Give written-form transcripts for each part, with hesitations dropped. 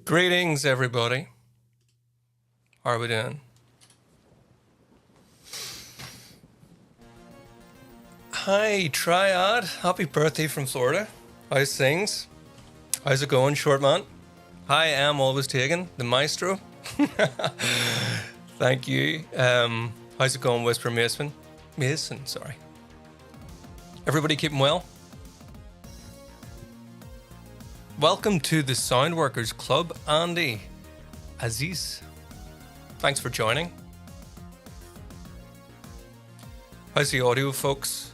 Greetings, everybody. How are we doing? Hi, Triad. Happy birthday from Florida. How's things? How's it going, short man? Hi, I'm always taken, the maestro. Thank you. How's it going, Whisper Mason? Mason, sorry. Everybody keeping well? Welcome to the Soundworkers Club, Andy. Aziz. Thanks for joining. How's the audio, folks?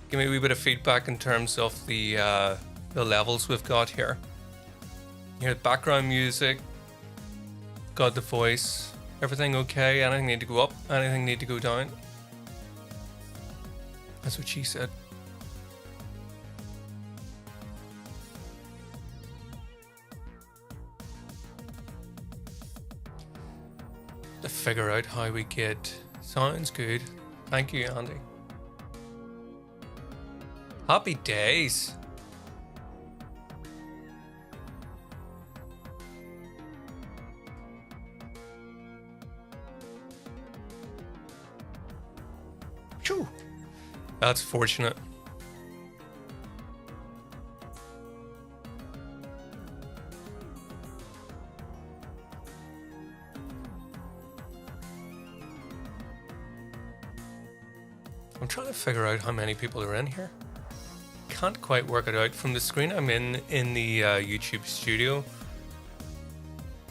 Give me a wee bit of feedback in terms of the levels we've got here. You hear the background music, got the voice, everything okay? Anything need to go up? Anything need to go down? That's what she said. To figure out how we get sounds good. Thank you, Andy. Happy days. Phew. That's fortunate. I'm trying to figure out how many people are in here. Can't quite work it out from the screen I'm in the YouTube studio.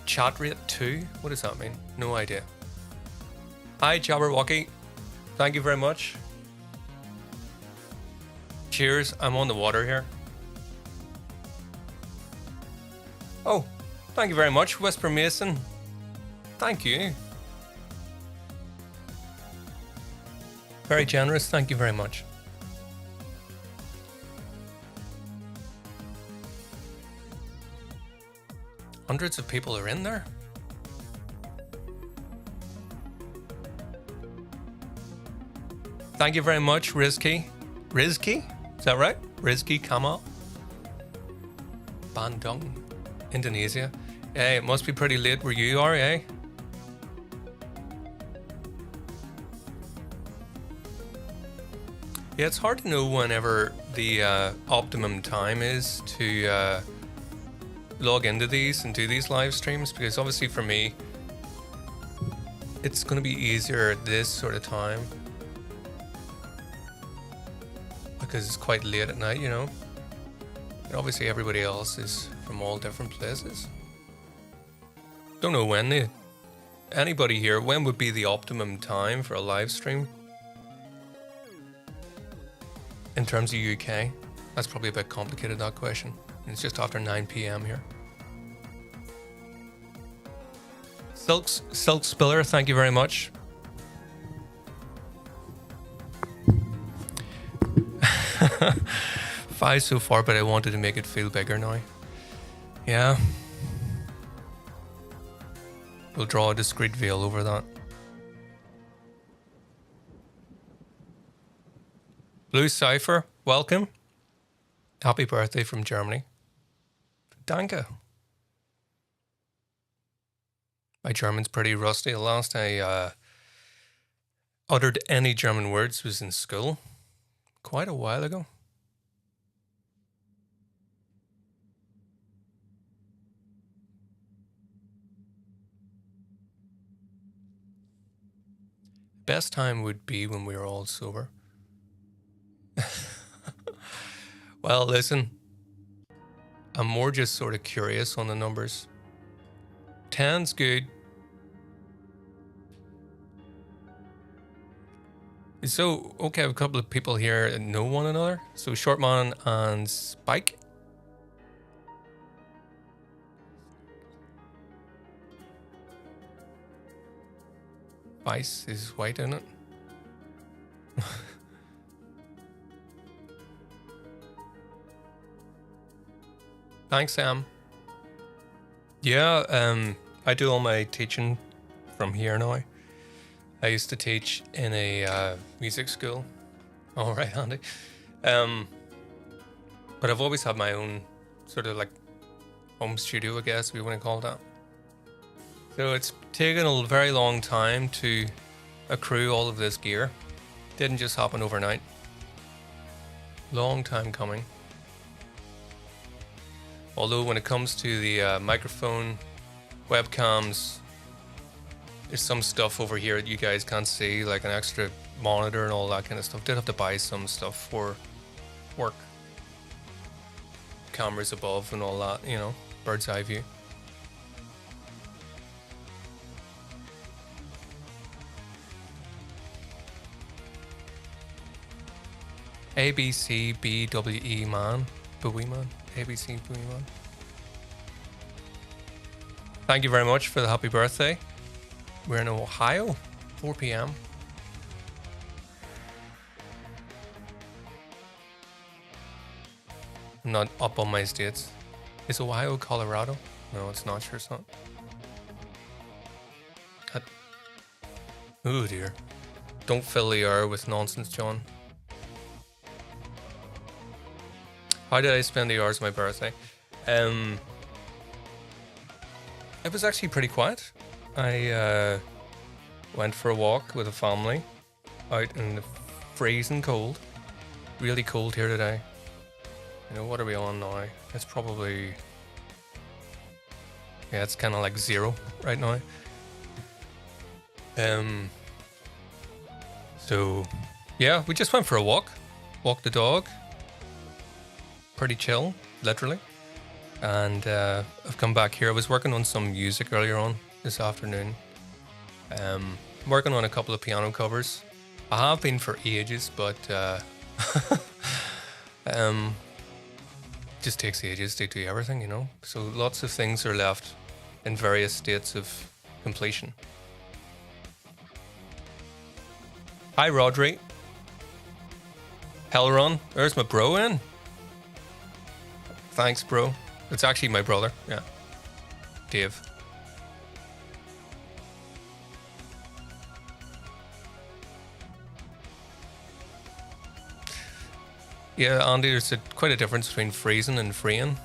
Chat rate 2? What does that mean? No idea. Hi, Jabberwocky. Thank you very much. Cheers. I'm on the water here. Oh, thank you very much, Whisper Mason. Thank you. Very generous, thank you very much. Hundreds of people are in there. Thank you very much, Rizky. Rizky? Is that right? Rizky Kamal. Bandung, Indonesia. Hey, it must be pretty late where you are, eh? Yeah, it's hard to know whenever the optimum time is to log into these and do these live streams, because obviously for me, it's going to be easier at this sort of time because it's quite late at night, you know. And obviously everybody else is from all different places. Don't know when anybody here, when would be the optimum time for a live stream? In terms of UK, that's probably a bit complicated, that question. It's just after 9 p.m. here. Silk Spiller, thank you very much. Five so far, but I wanted to make it feel bigger now. Yeah. We'll draw a discreet veil over that. Blue Cypher, welcome. Happy birthday from Germany. Danke. My German's pretty rusty. The last I uttered any German words was in school. Quite a while ago. Best time would be when we were all sober. Well, listen, I'm more just sort of curious on the numbers. 10's good. So, okay, I have a couple of people here that know one another. So, Shortman and Spike. Vice is white, isn't it? Thanks, Sam. Yeah, I do all my teaching from here now. I used to teach in a music school. All right, Andy. But I've always had my own sort of like home studio, I guess we want to call that. So it's taken a very long time to accrue all of this gear. Didn't just happen overnight. Long time coming. Although when it comes to the microphone, webcams, there's some stuff over here that you guys can't see, like an extra monitor and all that kind of stuff. Did have to buy some stuff for work. Cameras above and all that, you know, bird's eye view. ABCBWE man. Bowie man. ABC Bowie man. Thank you very much for the happy birthday. We're in Ohio, 4 p.m. I'm not up on my states. Is Ohio Colorado? No, it's not. Sure, it's not. Oh dear. Don't fill the air with nonsense, John. How did I spend the hours of my birthday? It was actually pretty quiet. I went for a walk with a family out in the freezing cold. Really cold here today. You know, what are we on now? It's probably... yeah, it's kind of like 0 right now. So, yeah, we just went for a walk. Walked the dog. Pretty chill, literally. And I've come back here. I was working on some music earlier on this afternoon. Working on a couple of piano covers. I have been for ages, but just takes ages to do everything, you know. So lots of things are left in various states of completion. Hi, Rodri. Hellron, there's my bro in. Thanks, bro. It's actually my brother, yeah. Dave. Yeah, Andy, there's quite a difference between freezing and freeing.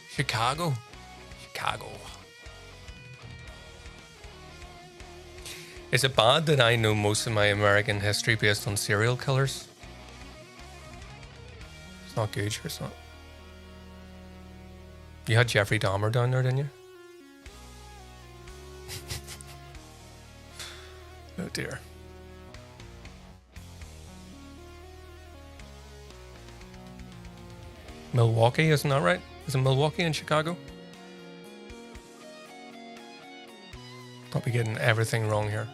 Chicago. Is it bad that I know most of my American history based on serial killers? It's not good, sure it's not. You had Jeffrey Dahmer down there, didn't you? Oh dear. Milwaukee, isn't that right? Is it Milwaukee in Chicago? Probably getting everything wrong here.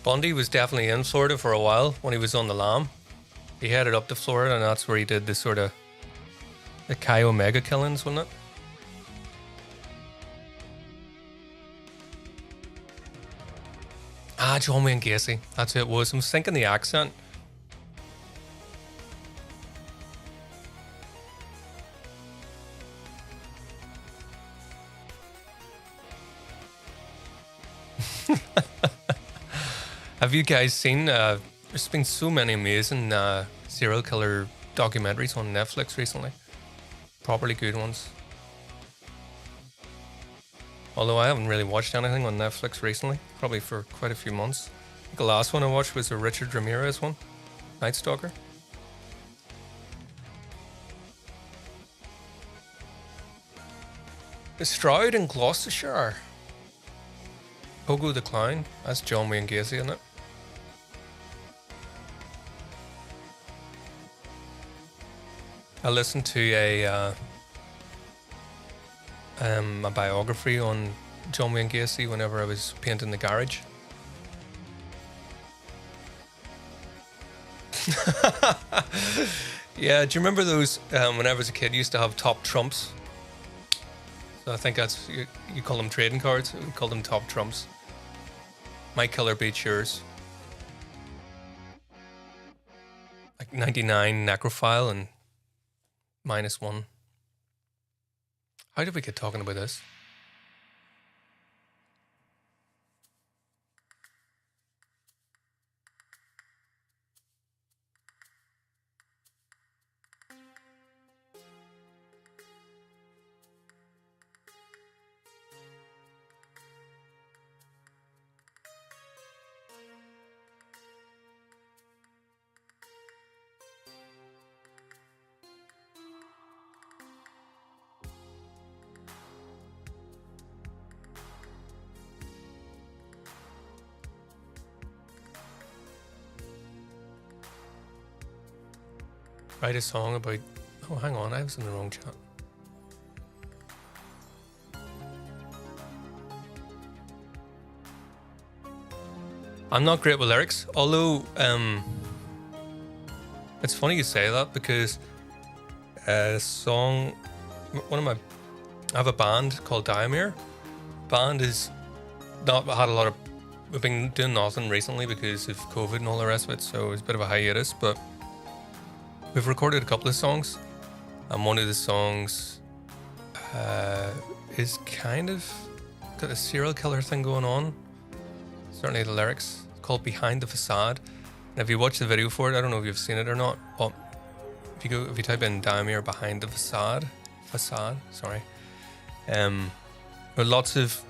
Bundy was definitely in Florida for a while when he was on the lam. He headed up to Florida and that's where he did the sort of the Chi Omega killings, wasn't it? Ah, John Wayne Gacy. That's who it was. I was thinking the accent. Have you guys seen, there's been so many amazing serial killer documentaries on Netflix recently. Properly good ones. Although I haven't really watched anything on Netflix recently, probably for quite a few months. I think the last one I watched was a Richard Ramirez one, Night Stalker. The Stroud in Gloucestershire. Pogo the Clown, that's John Wayne Gacy, isn't it? I listened to a biography on John Wayne Gacy whenever I was painting the garage. Yeah, do you remember those, when I was a kid, you used to have top trumps? So I think that's, you call them trading cards, we call them top trumps. My color beats yours. Like 99 necrophile and -1. How did we get talking about this? Write a song about... Oh, hang on, I was in the wrong chat. I'm not great with lyrics, although it's funny you say that because a song, I have a band called Diamir. Band is not had a lot of... We've been doing nothing recently because of COVID and all the rest of it, so it's a bit of a hiatus, but we've recorded a couple of songs, and one of the songs is kind of got a serial killer thing going on. Certainly the lyrics, called Behind the Facade. And if you watch the video for it, I don't know if you've seen it or not, but if you type in Diamir Behind the Facade, there are lots of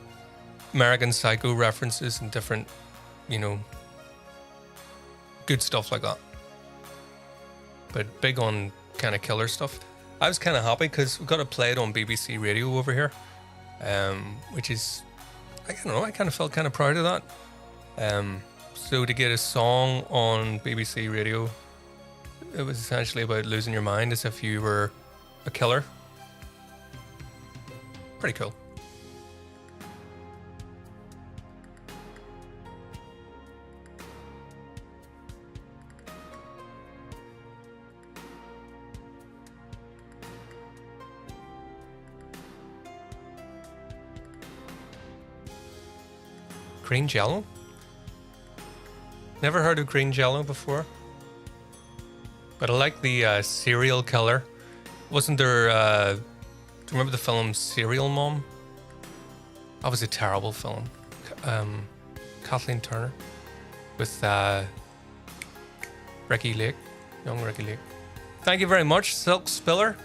American Psycho references and different, good stuff like that. But big on kind of killer stuff. I was kind of happy because we got to play it on BBC Radio over here, which is, I don't know, I kind of felt kind of proud of that. So to get a song on BBC Radio, it was essentially about losing your mind as if you were a killer. Pretty cool. Green Jello? Never heard of green Jello before. But I like the serial killer. Wasn't there... do you remember the film Serial Mom? That was a terrible film. Kathleen Turner. With Ricky Lake. Young Ricky Lake. Thank you very much, Silk Spiller.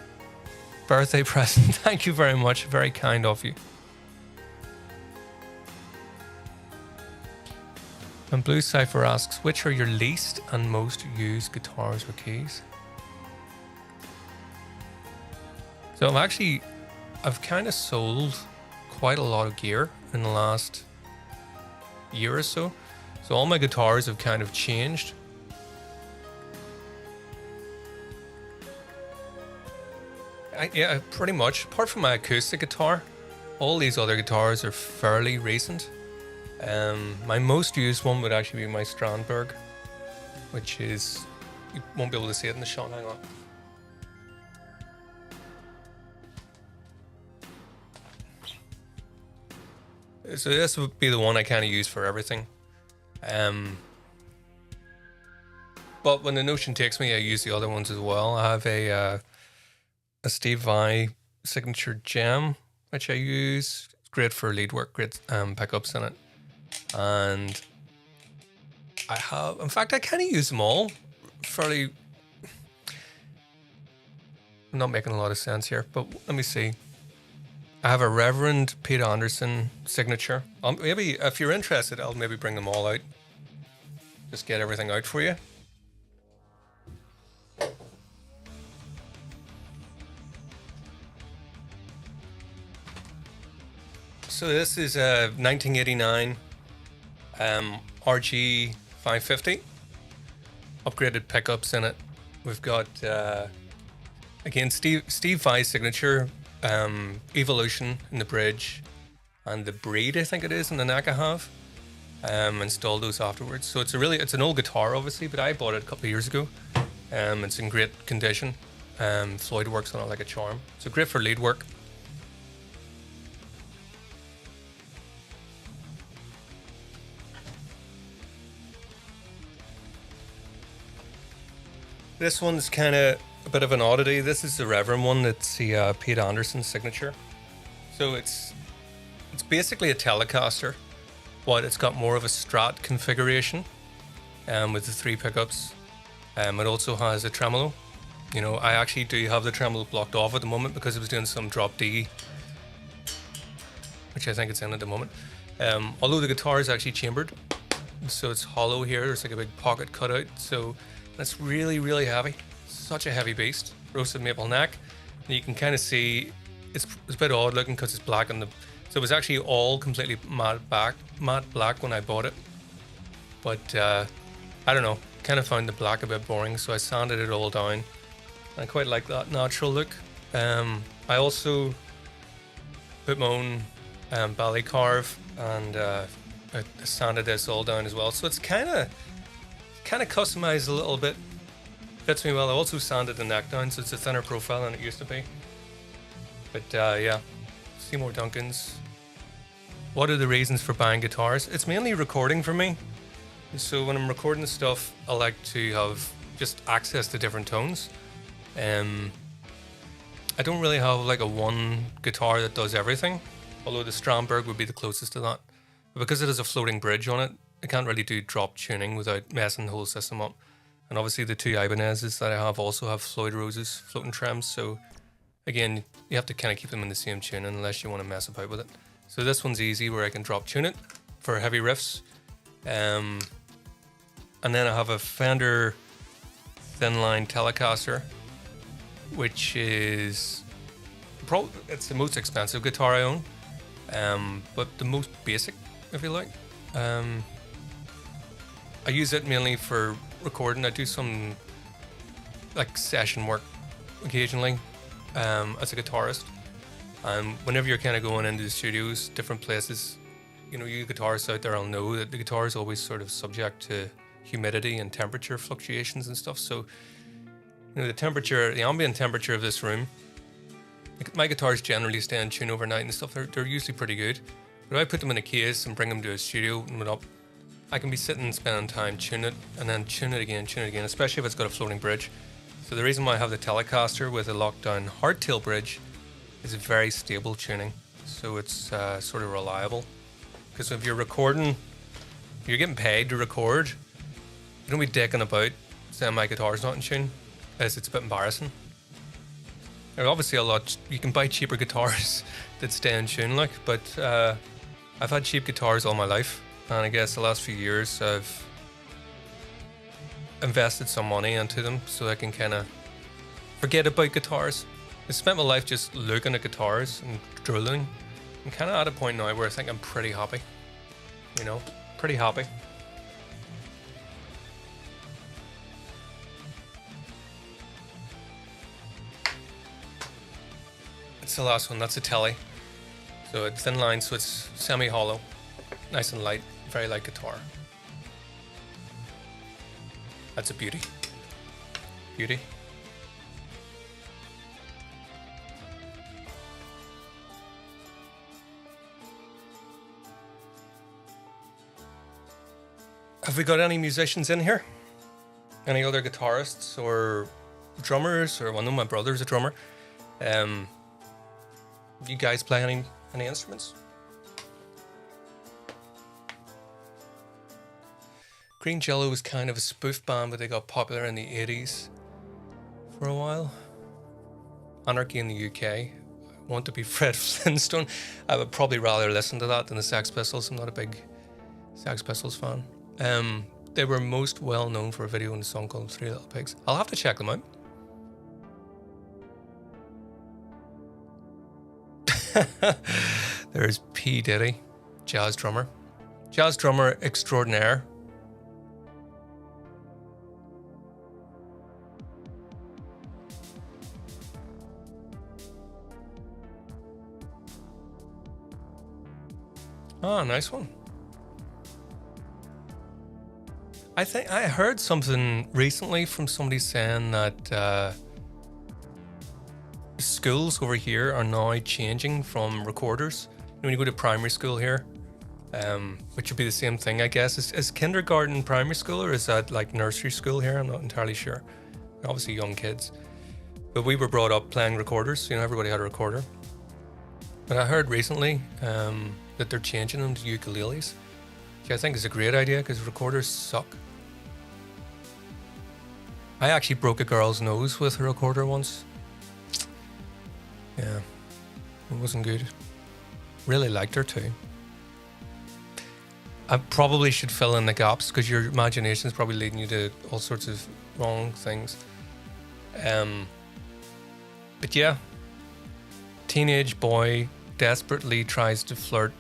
Birthday present. Thank you very much. Very kind of you. And Blue Cypher asks, which are your least and most used guitars or keys? So I've kind of sold quite a lot of gear in the last year or so. So all my guitars have kind of changed. Yeah, pretty much. Apart from my acoustic guitar, all these other guitars are fairly recent. My most used one would actually be my Strandberg, which is, you won't be able to see it in the shot, hang on. So this would be the one I kind of use for everything. But when the notion takes me, I use the other ones as well. I have a Steve Vai signature gem, which I use. It's great for lead work, great pickups in it. And in fact, I kind of use them all fairly. I'm not making a lot of sense here, but let me see. I have a Reverend Pete Anderson signature. Maybe if you're interested, I'll maybe bring them all out. Just get everything out for you. So this is a 1989 RG 550. Upgraded pickups in it. We've got again Steve Vai signature, Evolution in the bridge, and the Breed, I think it is, in the neck I have. Installed those afterwards. So it's an old guitar, obviously, but I bought it a couple of years ago. It's in great condition. Floyd works on it like a charm. So great for lead work. This one's kind of a bit of an oddity. This is the Reverend one. It's the Pete Anderson signature. So it's basically a Telecaster, but it's got more of a Strat configuration with the 3 pickups. It also has a tremolo. You know, I actually do have the tremolo blocked off at the moment because it was doing some drop D, which I think it's in at the moment. Although the guitar is actually chambered, so it's hollow here. There's like a big pocket cutout. So that's really, really heavy. Such a heavy beast. Roasted maple neck. And you can kind of see it's a bit odd looking because it's black on the. So it was actually all completely matte black when I bought it. But I don't know. Kind of found the black a bit boring, so I sanded it all down. I quite like that natural look. I also put my own belly carve, and I sanded this all down as well. So it's kind of customized a little bit. Fits me well. I also sanded the neck down, so it's a thinner profile than it used to be. But yeah, Seymour Duncan's. What are the reasons for buying guitars? It's mainly recording for me. So when I'm recording stuff, I like to have just access to different tones. I don't really have like a one guitar that does everything, although the Strandberg would be the closest to that. But because it has a floating bridge on it, I can't really do drop tuning without messing the whole system up. And obviously the 2 Ibanez's that I have also have Floyd Rose's floating trems, so again, you have to kind of keep them in the same tune unless you want to mess about with it. So this one's easy where I can drop tune it for heavy riffs. And then I have a Fender thin line Telecaster, which is it's the most expensive guitar I own, but the most basic, if you like. I use it mainly for recording. I do some like session work occasionally as a guitarist. Whenever you're kind of going into the studios, different places, you know, you guitarists out there will know that the guitar is always sort of subject to humidity and temperature fluctuations and stuff. So, you know, the ambient temperature of this room, my guitars generally stay in tune overnight and stuff. They're usually pretty good. But if I put them in a case and bring them to a studio and put up, I can be sitting and spending time tune it and then tune it again, especially if it's got a floating bridge. So the reason why I have the Telecaster with a lockdown hardtail bridge is a very stable tuning. So it's sort of reliable. Because if you're recording, if you're getting paid to record, you don't be dicking about saying my guitar's not in tune, as it's a bit embarrassing. There are obviously you can buy cheaper guitars that stay in tune, like, but I've had cheap guitars all my life, and I guess the last few years I've invested some money into them so I can kind of forget about guitars. I spent my life just looking at guitars and drooling. I'm kind of at a point now where I think I'm pretty happy, you know, pretty happy. It's the last one. That's a Tele. So it's thin line, so it's semi-hollow, nice and light, very light guitar. That's a beauty. Beauty. Have we got any musicians in here? Any other guitarists or drummers? Or well, I know my brother's a drummer. You guys play any instruments? Green Jello was kind of a spoof band, but they got popular in the 80s for a while. Anarchy in the UK. I Want to Be Fred Flintstone. I would probably rather listen to that than the Sex Pistols. I'm not a big Sex Pistols fan. They were most well known for a video in a song called Three Little Pigs. I'll have to check them out. There's P. Diddy, jazz drummer extraordinaire. Ah, nice one. I think I heard something recently from somebody saying that schools over here are now changing from recorders. When you go to primary school here, which would be the same thing, I guess. Is kindergarten primary school, or is that like nursery school here? I'm not entirely sure. Obviously young kids. But we were brought up playing recorders. You know, everybody had a recorder. But I heard recently that they're changing them to ukuleles, which I think is a great idea because recorders suck. I actually broke a girl's nose with a recorder once. Yeah, it wasn't good. Really liked her too. I probably should fill in the gaps because your imagination is probably leading you to all sorts of wrong things. But yeah, teenage boy desperately tries to flirt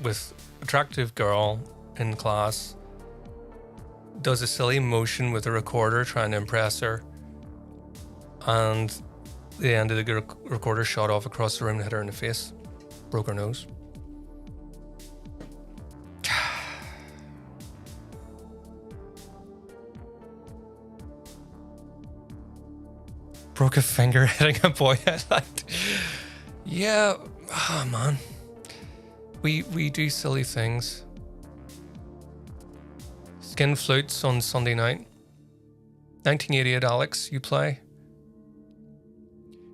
with attractive girl in class, does a silly motion with a recorder trying to impress her, and the end of the recorder shot off across the room and hit her in the face, broke her nose. Broke a finger hitting a boy I liked. Yeah, oh man. We do silly things. Skin flutes on Sunday night. 1988, Alex, you play?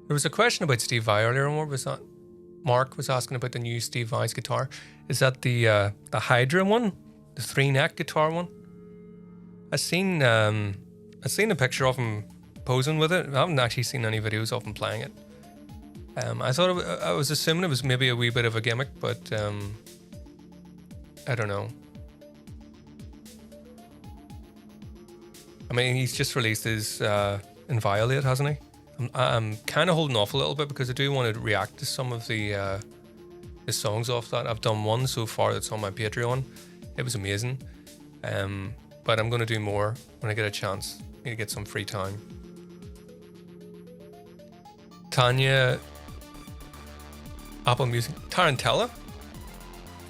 There was a question about Steve Vai earlier. What was that? Mark was asking about the new Steve Vai's guitar. Is that the Hydra one? The 3-neck guitar one? I seen a picture of him posing with it. I haven't actually seen any videos of him playing it. I thought I was assuming it was maybe a wee bit of a gimmick, but I don't know. I mean, he's just released his Inviolate, hasn't he? I'm kind of holding off a little bit because I do want to react to some of the songs off that. I've done one so far that's on my Patreon. It was amazing. But I'm going to do more when I get a chance. Need to get some free time. Tanya, Apple Music, Tarantella,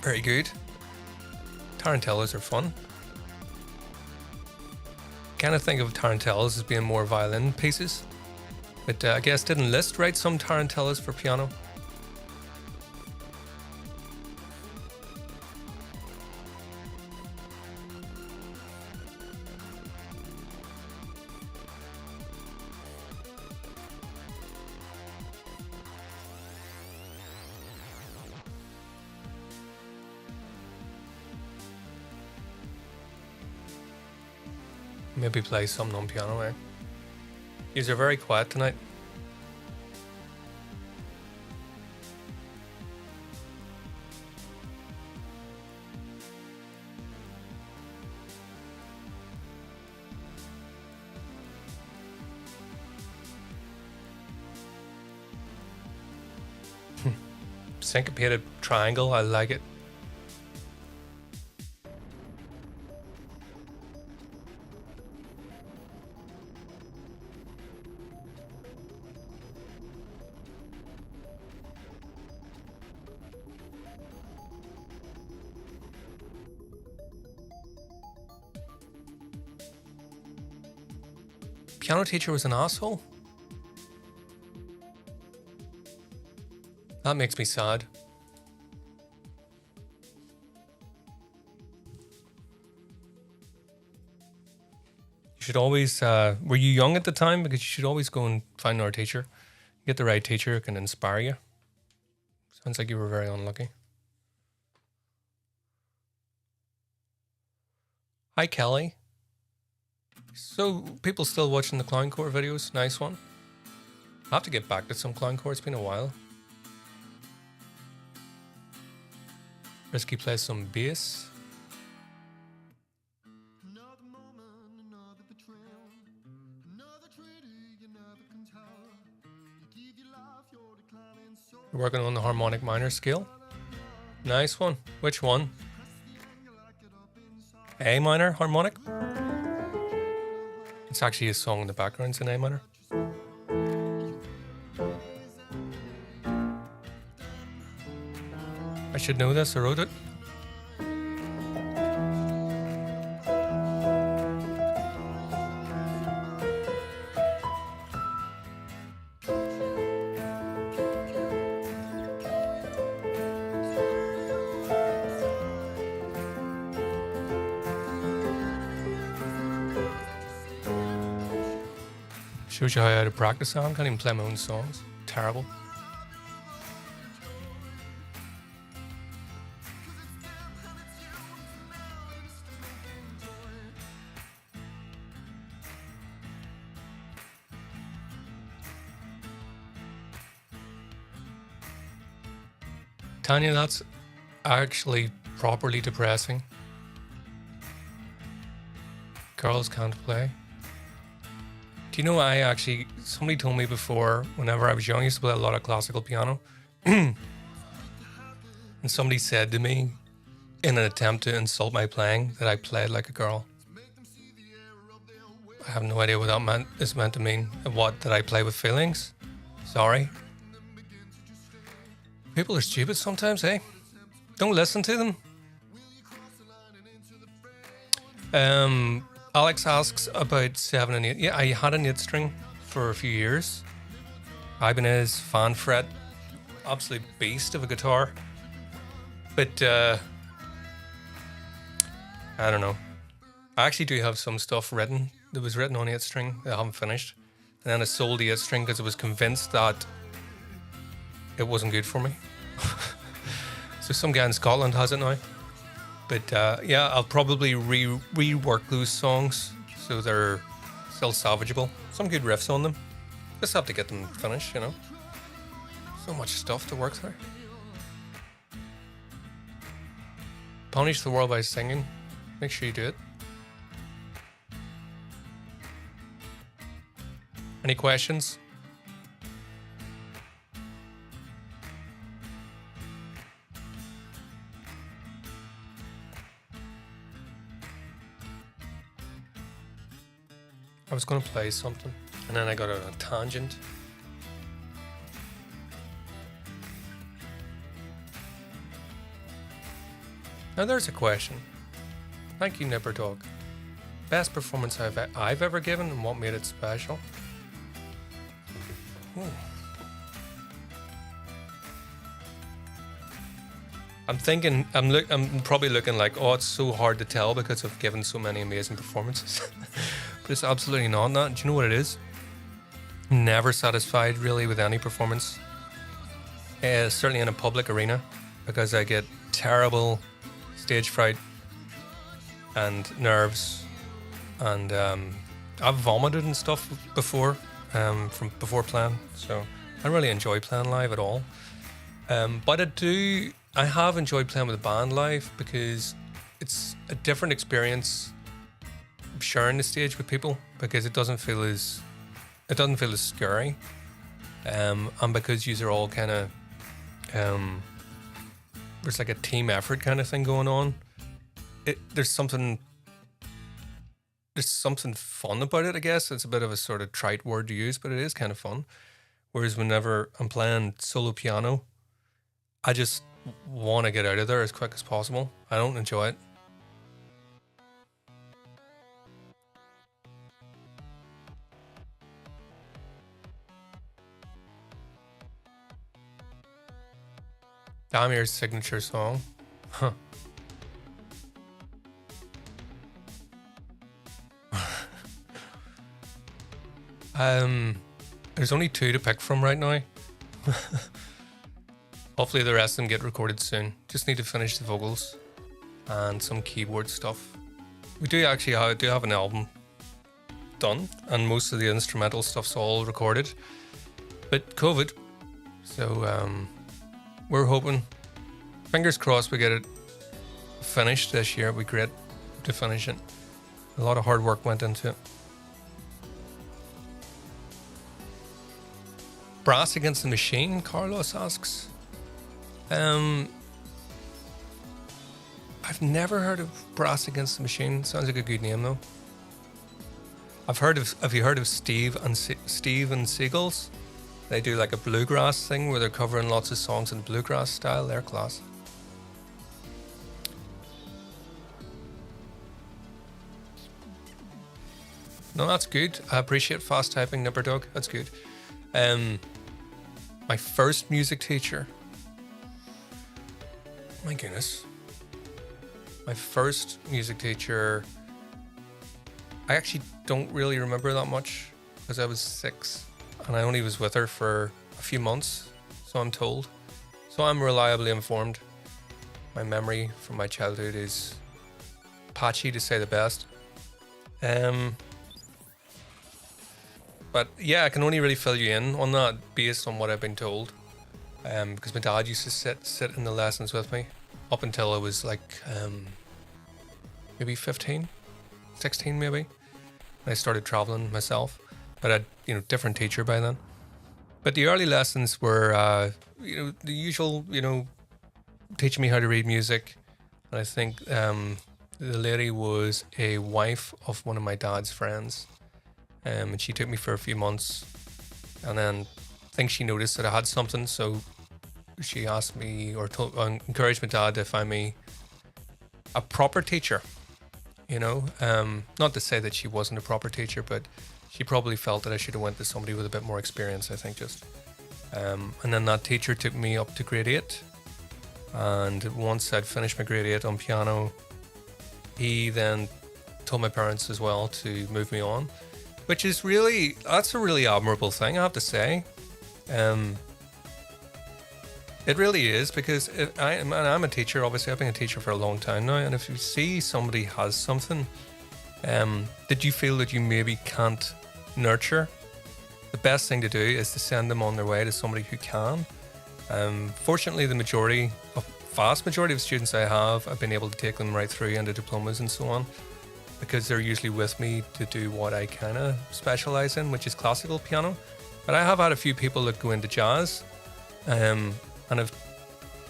very good. Tarantellas are fun. Kind of think of tarantellas as being more violin pieces, but I guess didn't Liszt write some tarantellas for piano? Maybe play something on piano, eh? Yous are very quiet tonight. Syncopated triangle, I like it. Piano teacher was an asshole? That makes me sad. You should always, were you young at the time? Because you should always go and find another teacher. Get the right teacher who can inspire you. Sounds like you were very unlucky. Hi, Kelly. So, people still watching the Clowncore videos? Nice one. I have to get back to some Clowncore, it's been a while. Risky plays some bass. We're working on the harmonic minor scale. Nice one. Which one? A minor harmonic? It's actually a song in the background, it's in A minor. I should know this, I wrote it. Shows you how out of practice I am. Can't even play my own songs. Terrible. Tanya, that's actually properly depressing. Girls can't play. Do you know, somebody told me before, whenever I was young, I used to play a lot of classical piano. And somebody said to me, in an attempt to insult my playing, that I played like a girl. I have no idea what that is meant to mean. What, did I play with feelings? Sorry. People are stupid sometimes, eh? Don't listen to them. Alex asks about 7 and 8. Yeah, I had an 8 string for a few years. Ibanez, fan fret, absolute beast of a guitar. But I don't know. I actually do have some stuff written that was written on 8 string that I haven't finished. And then I sold the 8 string because I was convinced that it wasn't good for me. So some guy in Scotland has it now. But yeah, I'll probably rework those songs so they're still salvageable. Some good riffs on them. Just have to get them finished, you know. So much stuff to work through. Punish the world by singing. Make sure you do it. Any questions? I was going to play something, and then I got on a tangent. Now there's a question. Thank you, Nipper Dog. Best performance I've ever given, and what made it special? Ooh. I'm thinking, I'm probably looking like, oh, it's so hard to tell because I've given so many amazing performances. But it's absolutely not that. Do you know what it is? Never satisfied really with any performance. Certainly in a public arena, because I get terrible stage fright and nerves, and I've vomited and stuff before from before playing, so I don't really enjoy playing live at all. But I have enjoyed playing with a band live because it's a different experience sharing the stage with people, because it doesn't feel as scary, and because you're all kind of there's like a team effort kind of thing going on. There's something fun about it, I guess. It's a bit of a sort of trite word to use, but it is kind of fun. Whereas whenever I'm playing solo piano, I just want to get out of there as quick as possible. I don't enjoy it. Damir's signature song. Huh. There's only 2 to pick from right now. Hopefully the rest of them get recorded soon. Just need to finish the vocals and some keyboard stuff. We do actually have an album done, and most of the instrumental stuff's all recorded. But COVID, so we're hoping, fingers crossed, we get it finished this year. It'd be great to finish it. A lot of hard work went into it. Brass Against the Machine, Carlos asks. I've never heard of Brass Against the Machine. Sounds like a good name though. Have you heard of Steve and Seagulls? They do like a bluegrass thing where they're covering lots of songs in bluegrass style. They're class. No, that's good. I appreciate fast typing, Nipper Dog. That's good. My first music teacher. My goodness. My first music teacher, I actually don't really remember that much because I was 6 and I only was with her for a few months, so I'm told. So I'm reliably informed. My memory from my childhood is patchy, to say the best. But yeah, I can only really fill you in on that based on what I've been told. Because my dad used to sit in the lessons with me up until I was like maybe 15, 16 maybe. And I started traveling myself, but I had, different teacher by then. But the early lessons were, the usual, teaching me how to read music. And I think the lady was a wife of one of my dad's friends. And she took me for a few months. And then I think she noticed that I had something. So she asked me or encouraged my dad to find me a proper teacher. Not to say that she wasn't a proper teacher, but she probably felt that I should have went to somebody with a bit more experience, I think, just. And then that teacher took me up to grade 8. And once I'd finished my grade 8 on piano, he then told my parents as well to move me on, which is that's a really admirable thing, I have to say. It really is, because I'm a teacher. Obviously, I've been a teacher for a long time now, and if you see somebody has something that you feel that you maybe can't nurture, the best thing to do is to send them on their way to somebody who can. Fortunately, the vast majority of students I have, I've been able to take them right through into diplomas and so on, because they're usually with me to do what I kind of specialize in, which is classical piano. But I have had a few people that go into jazz, and I've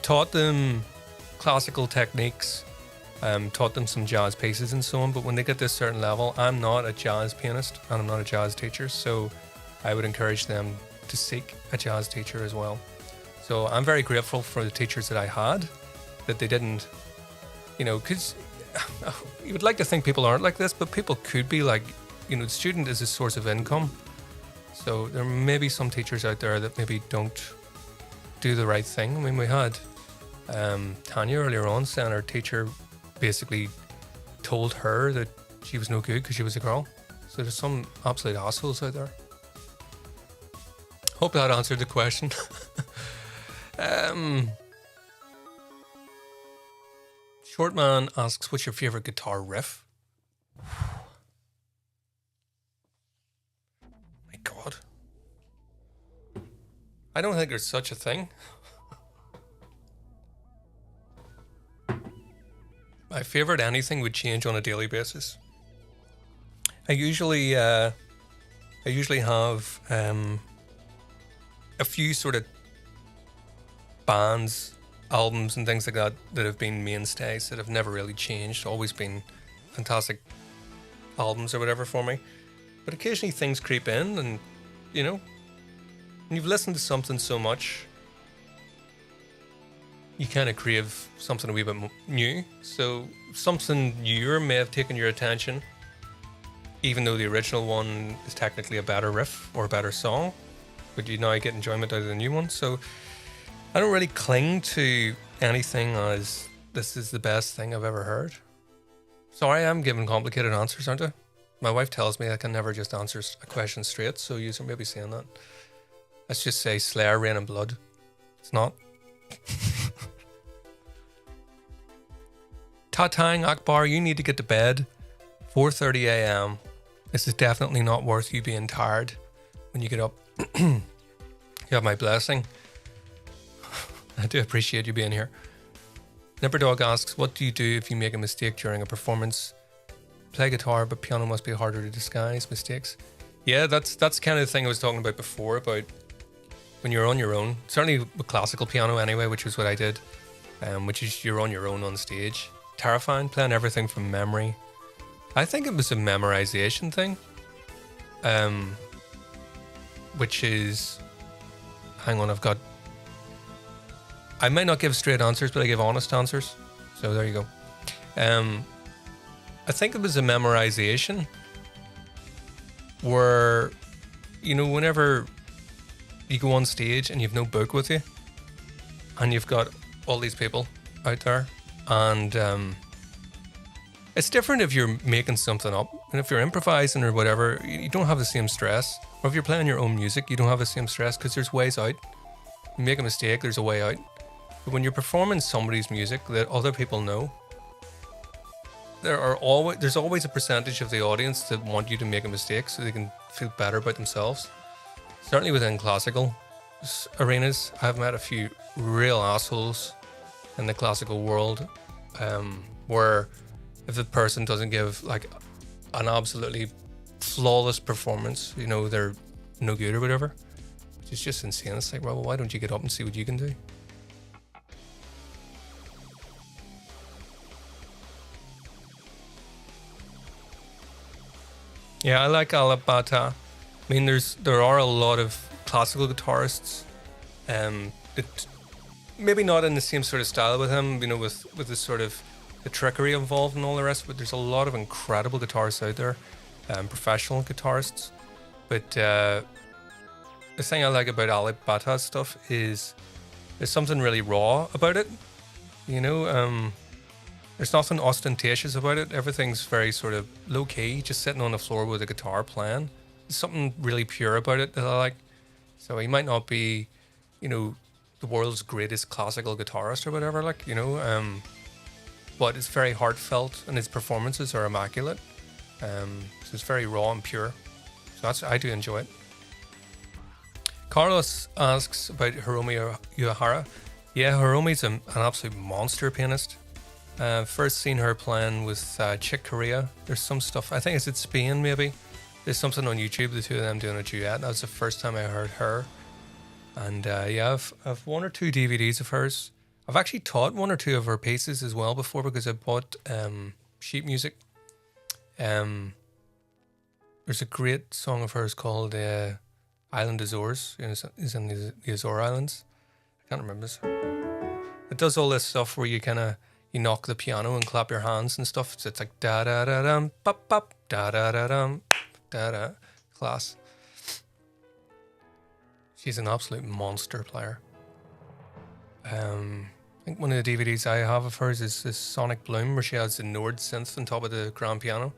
taught them classical techniques, taught them some jazz pieces and so on. But when they get to a certain level, I'm not a jazz pianist and I'm not a jazz teacher. So I would encourage them to seek a jazz teacher as well. So I'm very grateful for the teachers that I had, that they didn't, because you would like to think people aren't like this, but people could be like, the student is a source of income. So there may be some teachers out there that maybe don't do the right thing. I mean, we had Tanya earlier on saying her teacher basically told her that she was no good because she was a girl. So there's some absolute assholes out there. Hope that answered the question. Shortman asks, what's your favorite guitar riff? My God. I don't think there's such a thing. My favorite anything would change on a daily basis. I usually have a few sort of bands, albums and things like that have been mainstays that have never really changed, always been fantastic albums or whatever for me. But occasionally things creep in, and when you've listened to something so much, you kind of crave something a wee bit new. So something newer may have taken your attention, even though the original one is technically a better riff or a better song, but you now get enjoyment out of the new one. So I don't really cling to anything as this is the best thing I've ever heard. Sorry, I'm giving complicated answers, aren't I? My wife tells me I can never just answer a question straight, so you may be saying that. Let's just say Slayer, Rain and Blood. It's not. Tatang Akbar, you need to get to bed. 4:30 a.m. This is definitely not worth you being tired when you get up. You have my blessing. I do appreciate you being here. Nipperdog asks, what do you do if you make a mistake during a performance? Play guitar, but piano must be harder to disguise mistakes. Yeah, that's kind of the thing I was talking about before, about when you're on your own. Certainly with classical piano anyway, which is what I did, which is you're on your own on stage. Terrifying, playing everything from memory. I think it was a memorization thing, which is, hang on, I might not give straight answers, but I give honest answers. So there you go. I think it was a memorization where, whenever you go on stage and you've no book with you and you've got all these people out there, and it's different if you're making something up. And if you're improvising or whatever, you don't have the same stress. Or if you're playing your own music, you don't have the same stress because there's ways out. You make a mistake, there's a way out. But when you're performing somebody's music that other people know, there's always a percentage of the audience that want you to make a mistake so they can feel better about themselves. Certainly within classical arenas, I've met a few real assholes in the classical world, where if the person doesn't give like an absolutely flawless performance, you know, they're no good or whatever, which is just insane. It's like, well, why don't you get up and see what you can do? Yeah, I like Alabata. I mean, there are a lot of classical guitarists, that maybe not in the same sort of style with him, you know, with the sort of the trickery involved and all the rest. But there's a lot of incredible guitarists out there, professional guitarists. But the thing I like about Alabata's stuff is there's something really raw about it. You know, there's nothing ostentatious about it. Everything's very sort of low key, just sitting on the floor with a guitar playing. There's something really pure about it that I like. So he might not be, you know, the world's greatest classical guitarist or whatever, like, you know, but it's very heartfelt and his performances are immaculate. So it's very raw and pure. So I do enjoy it. Carlos asks about Hiromi Uehara. Yeah, Hiromi's an absolute monster pianist. First seen her playing with Chick Corea. There's some stuff, I think it's in Spain maybe. There's something on YouTube, the two of them doing a duet. That was the first time I heard her. And yeah, I've one or two DVDs of hers. I've actually taught one or two of her pieces as well before because I bought sheet music. There's a great song of hers called Island Azores. It's in the Azore Islands. I can't remember this. It does all this stuff where you kind of you knock the piano and clap your hands and stuff. So it's like da da da dum pop pop da da da dum da da. Class. She's an absolute monster player. I think one of the DVDs I have of hers is this Sonic Bloom where she has the Nord synth on top of the grand piano.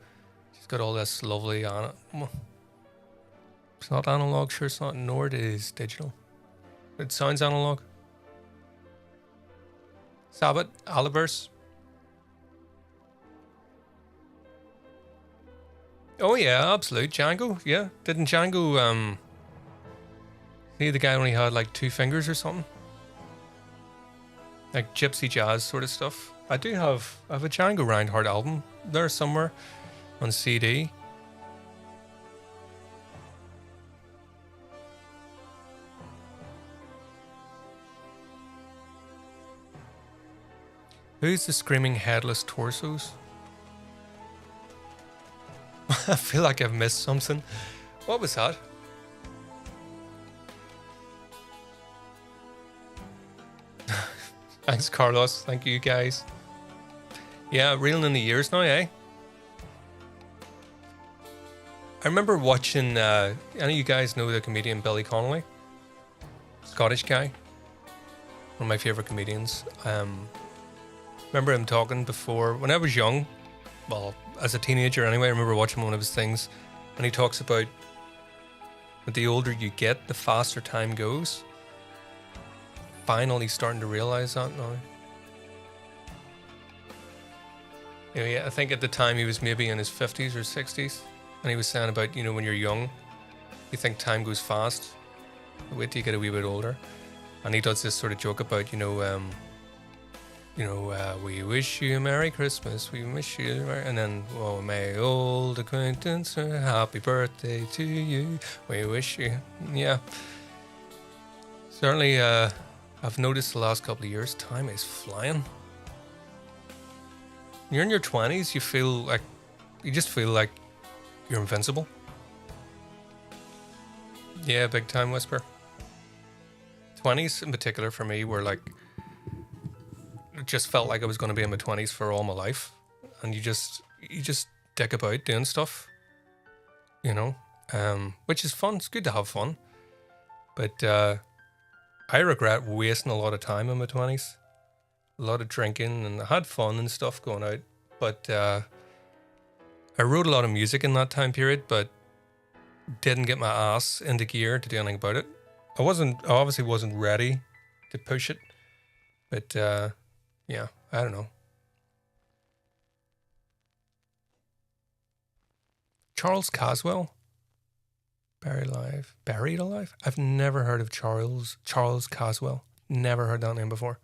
She's got all this lovely it's not analog, sure it's not. Nord is digital. It sounds analog. Sabbath, Alibers. Oh yeah, absolute. Django, yeah. Didn't Django, see the guy only had like 2 fingers or something? Like gypsy jazz sort of stuff. I have a Django Reinhardt album there somewhere on CD. Who's the screaming headless torsos? I feel like I've missed something. What was that? Thanks, Carlos. Thank you, guys. Yeah, reeling in the years now, eh? I remember watching, any of you guys know the comedian Billy Connolly? Scottish guy. One of my favourite comedians. Remember him talking before, when I was young, well, as a teenager anyway, I remember watching one of his things, and he talks about that the older you get, the faster time goes. Finally starting to realise that now. You know, yeah, I think at the time he was maybe in his 50s or 60s, and he was saying about, you know, when you're young, you think time goes fast. Wait till you get a wee bit older. And he does this sort of joke about, we wish you a Merry Christmas, we wish you a Merry... And then, oh, my old acquaintance, a happy birthday to you, we wish you... Yeah. Certainly, I've noticed the last couple of years, time is flying. You're in your 20s, you just feel like you're invincible. Yeah, big time, Whisper. 20s in particular for me were like... It just felt like I was going to be in my 20s for all my life. And you just dick about doing stuff, you know, which is fun. It's good to have fun. But I regret wasting a lot of time in my 20s. A lot of drinking, and I had fun and stuff going out. But I I wrote a lot of music in that time period, but didn't get my ass into gear to do anything about it. I obviously wasn't ready to push it, but yeah, I don't know. Charles Caswell, buried alive. I've never heard of Charles Caswell. Never heard that name before.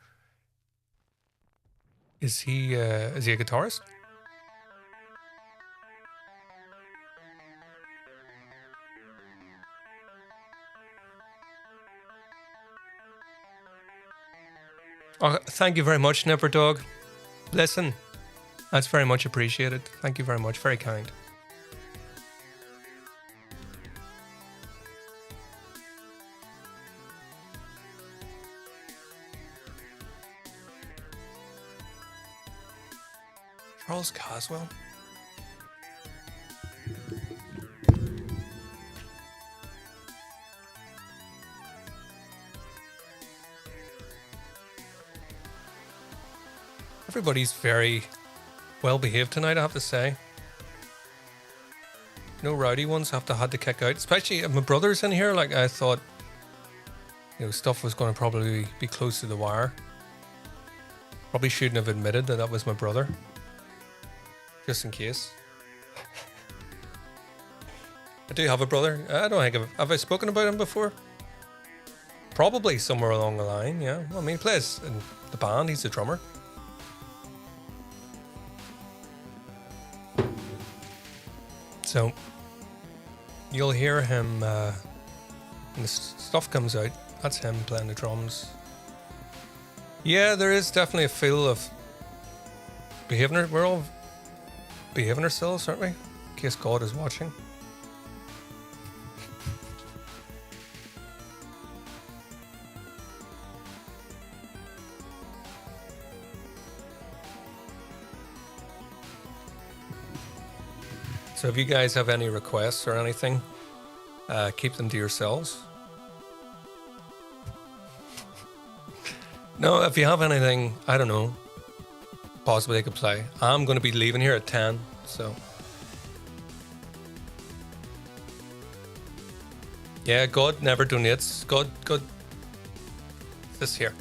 Is he a guitarist? Oh, thank you very much, Nipper Dog. Listen, that's very much appreciated. Thank you very much. Very kind. Charles Caswell. Everybody's very well behaved tonight, I have to say. No rowdy ones had to kick out. Especially if my brother's in here, like I thought, stuff was going to probably be close to the wire. Probably shouldn't have admitted that was my brother. Just in case. I do have a brother. I don't think have I spoken about him before? Probably somewhere along the line, yeah. Well, I mean, he plays in the band. He's the drummer. So, you'll hear him when the stuff comes out. That's him playing the drums. Yeah, there is definitely a feel of behaving. We're all behaving ourselves, aren't we? In case God is watching. So if you guys have any requests or anything, keep them to yourselves. No, if you have anything, I don't know, possibly I could play. I'm going to be leaving here at 10, so. Yeah, God never donates. God, this here.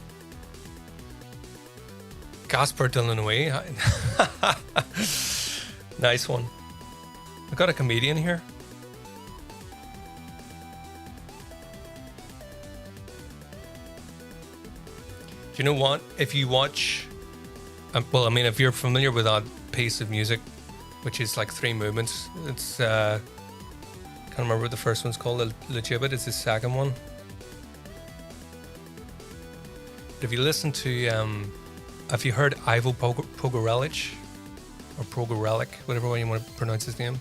Gaspar Illinois. Nice one. I got a comedian here. Do you know what? If you watch, well, I mean, if you're familiar with that piece of music, which is like 3 movements, it's can't remember what the first one's called. Legitimate is the second one. But if you listen to, have you heard Ivo Pogorelic or Pogorelic, whatever way you want to pronounce his name?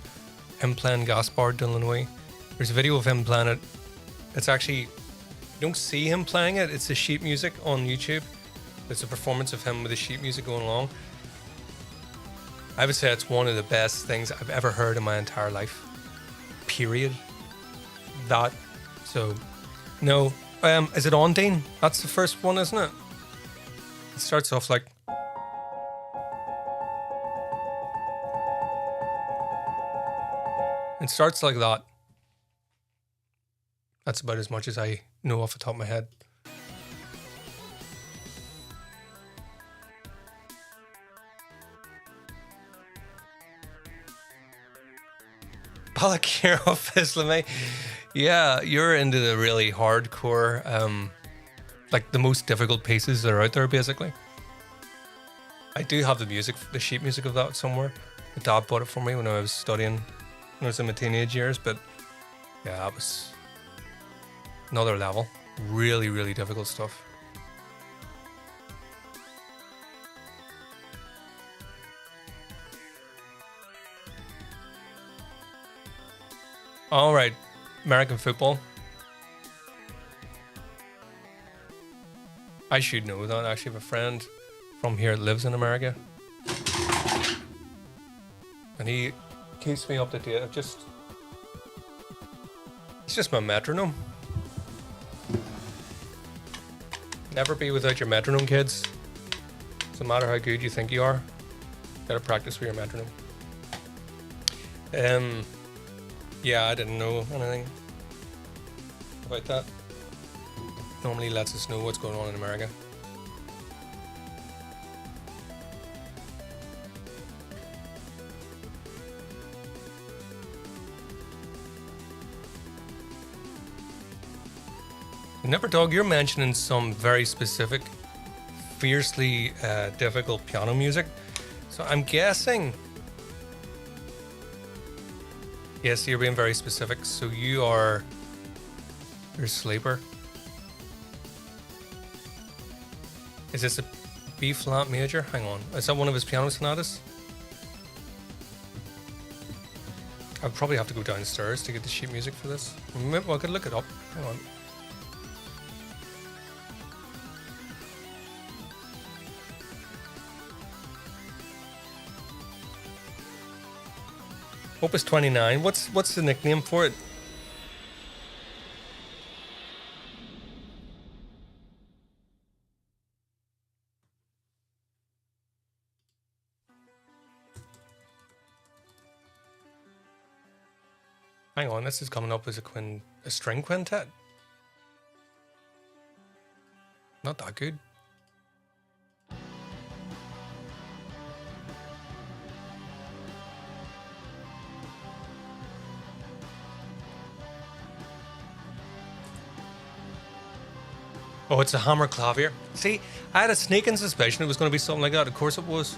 Him playing Gaspar Illinois. There's a video of him playing it. It's actually, you don't see him playing it. It's the sheet music on YouTube. It's a performance of him with the sheet music going along. I would say it's one of the best things I've ever heard in my entire life. Period. That. So, no. Is it Ondine? That's the first one, isn't it? It starts off like. It starts like that. That's about as much as I know off the top of my head. Balakirov Islami. Yeah, you're into the really hardcore, like the most difficult pieces that are out there, basically. I do have the music, the sheet music of that somewhere. My dad bought it for me when I was studying, when I was in my teenage years, but yeah, that was another level. Really, really difficult stuff. All right, American football. I should know that. I actually have a friend from here that lives in America, and he keeps me up to date. It's just my metronome. Never be without your metronome, kids. Doesn't matter how good you think you are. Gotta practice with your metronome. Um, yeah, I didn't know anything about that. Normally lets us know what's going on in America. Nipper Dog, you're mentioning some very specific, fiercely difficult piano music. So I'm guessing... Yes, you're being very specific. So you're a sleeper. Is this a B flat major? Hang on. Is that one of his piano sonatas? I'd probably have to go downstairs to get the sheet music for this. Maybe I could look it up. Hang on. Opus 29. What's the nickname for it? Hang on, this is coming up as a string quintet. Not that good. Oh, it's a hammer clavier. See, I had a sneaking suspicion it was going to be something like that. Of course it was.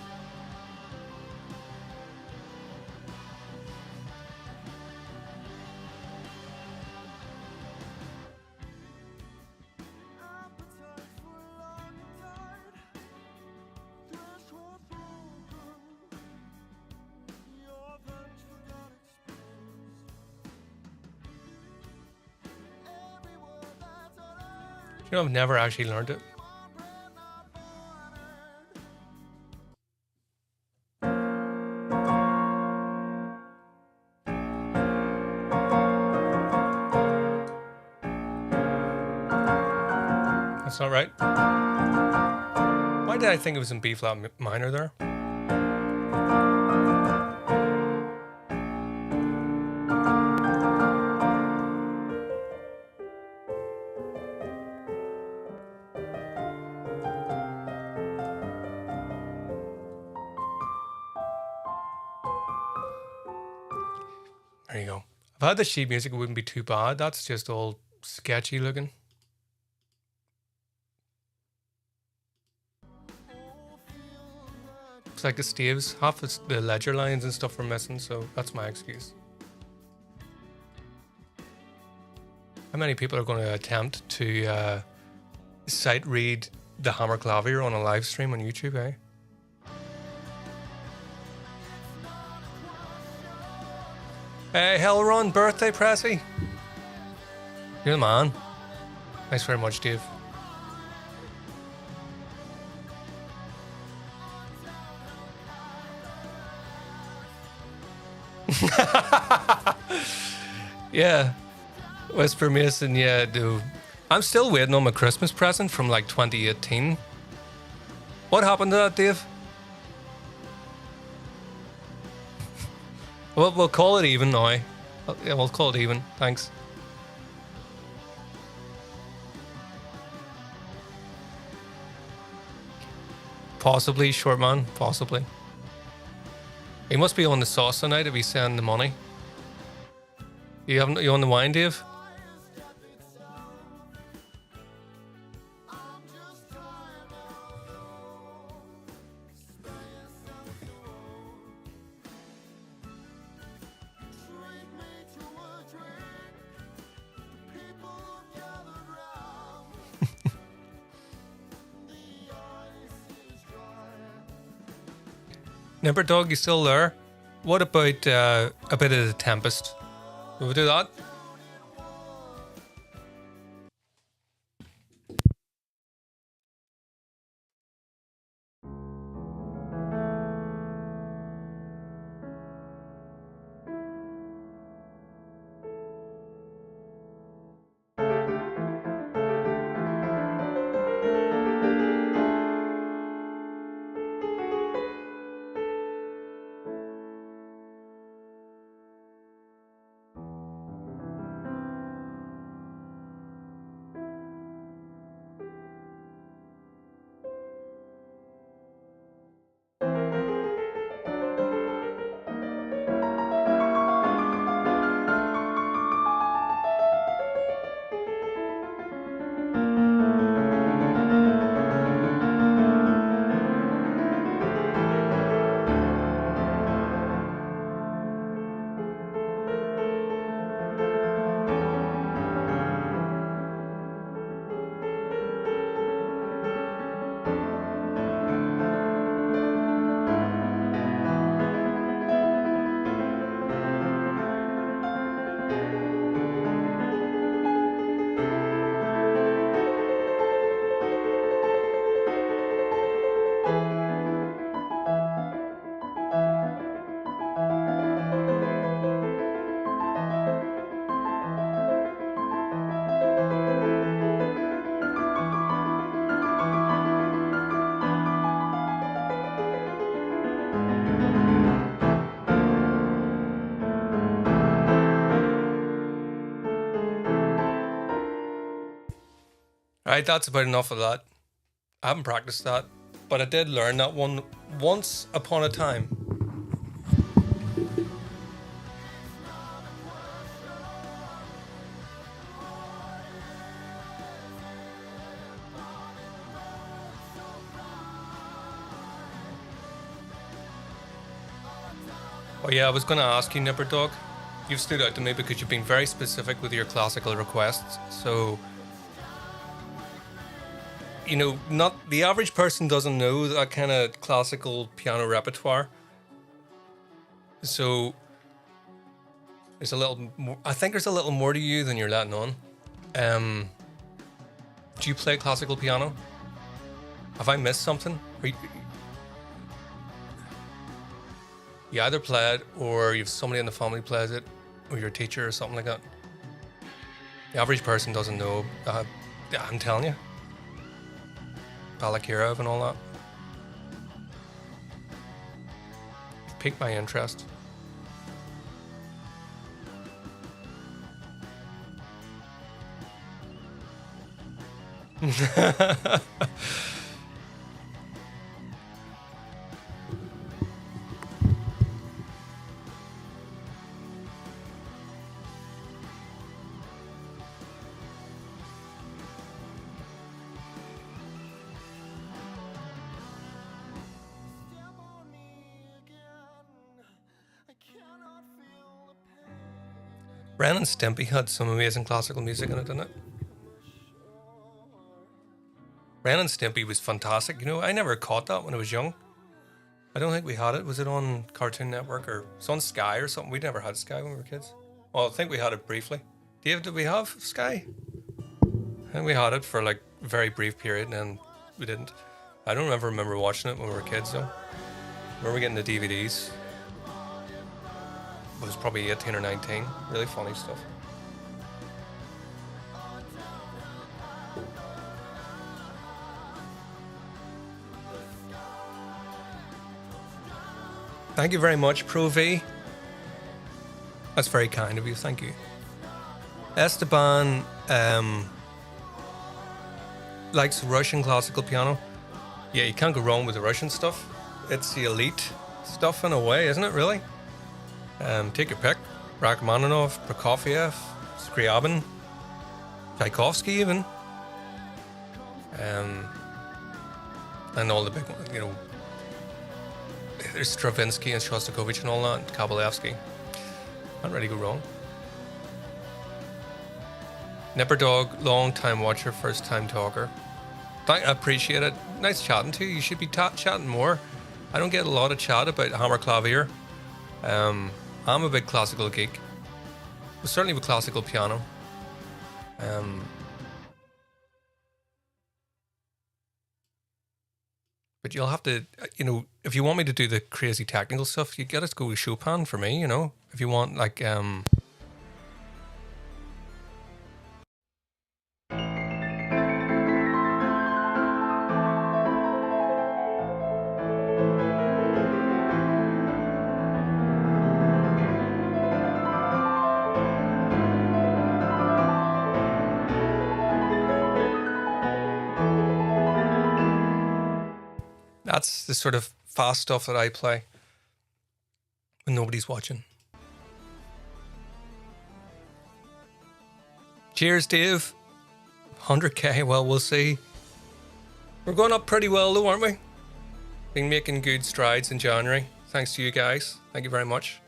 You know, I've never actually learned it. That's not right. Why did I think it was in B flat minor there? There you go. If I had the sheet music, it wouldn't be too bad. That's just all sketchy looking. It's like the staves, half the ledger lines and stuff are missing, so that's my excuse. How many people are going to attempt to sight read the hammer clavier on a live stream on YouTube, eh? Hey, Hellron, birthday, Pressy. You're the man. Thanks very much, Dave. Yeah. Whisper Mason, yeah, dude. I'm still waiting on my Christmas present from like 2018. What happened to that, Dave? Well, we'll call it even now. Yeah, we'll call it even. Thanks. Possibly, short man. Possibly. He must be on the sauce tonight if he's sending the money. You on the wine, Dave? Nipper Dog, you still there? What about a bit of the Tempest? Will we do that? Right, that's about enough of that. I haven't practiced that, but I did learn that one once upon a time. Oh yeah, I was going to ask you, Nipper Dog. You've stood out to me because you've been very specific with your classical requests. So, you know, not the average person doesn't know that kind of classical piano repertoire. So, there's a little more, I think there's a little more to you than you're letting on. Do you play classical piano? Have I missed something? You either play it, or you have somebody in the family plays it, or you're a teacher or something like that. The average person doesn't know. I'm telling you. Balakirov and all that. Piqued my interest. Ren and Stimpy had some amazing classical music in it, didn't it? Ren and Stimpy was fantastic. You know, I never caught that when I was young. I don't think we had it. Was it on Cartoon Network or it's on Sky or something? We never had Sky when we were kids. Well, I think we had it briefly. Dave, did we have Sky? I think we had it for like a very brief period and then we didn't. I don't remember watching it when we were kids though. Where were we getting the DVDs? I was probably 18 or 19. Really funny stuff. Thank you very much, Pro V. That's very kind of you, thank you. Esteban likes Russian classical piano. Yeah, you can't go wrong with the Russian stuff. It's the elite stuff in a way, isn't it, really? Take your pick. Rachmaninoff, Prokofiev, Scriabin, Tchaikovsky even. And all the big ones, you know. There's Stravinsky and Shostakovich and all that, and Kabalevsky. Can't really go wrong. Nipper Dog, long time watcher, first time talker. I appreciate it. Nice chatting to you. You should be chatting more. I don't get a lot of chat about hammer clavier. I'm a big classical geek. But certainly with classical piano. But you'll have to, you know, if you want me to do the crazy technical stuff, you gotta go with Chopin for me, you know. If you want like that's the sort of fast stuff that I play when nobody's watching. Cheers, Dave. 100k, well, we'll see. We're going up pretty well though, aren't we? Been making good strides in January. Thanks to you guys. Thank you very much.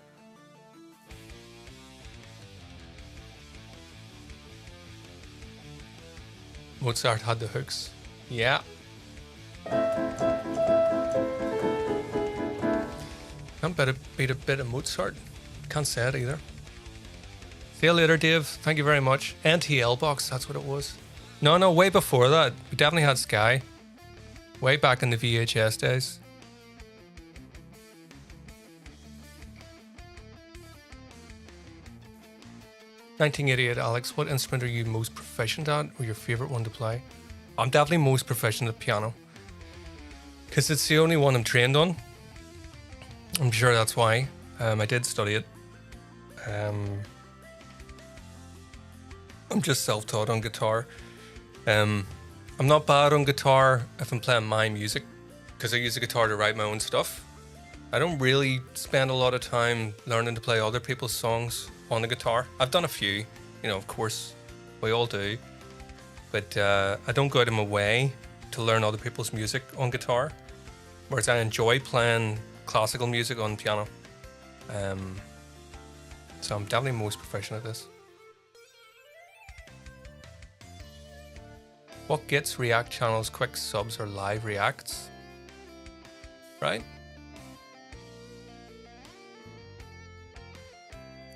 Mozart had the hooks. Yeah. Can't beat a bit of Mozart. Can't say it either. See you later, Dave. Thank you very much. NTL box, that's what it was. No, way before that. We definitely had Sky. Way back in the VHS days. "1988, Alex, what instrument are you most proficient at or your favourite one to play?" I'm definitely most proficient at piano. Because it's the only one I'm trained on. I'm sure that's why. I did study it. I'm just self-taught on guitar. I'm not bad on guitar if I'm playing my music, because I use the guitar to write my own stuff. I don't really spend a lot of time learning to play other people's songs on the guitar. I've done a few, you know, of course, we all do. But I don't go out of my way to learn other people's music on guitar, whereas I enjoy playing classical music on piano. So I'm definitely most proficient at this. What gets React channels quick subs or live reacts? Right?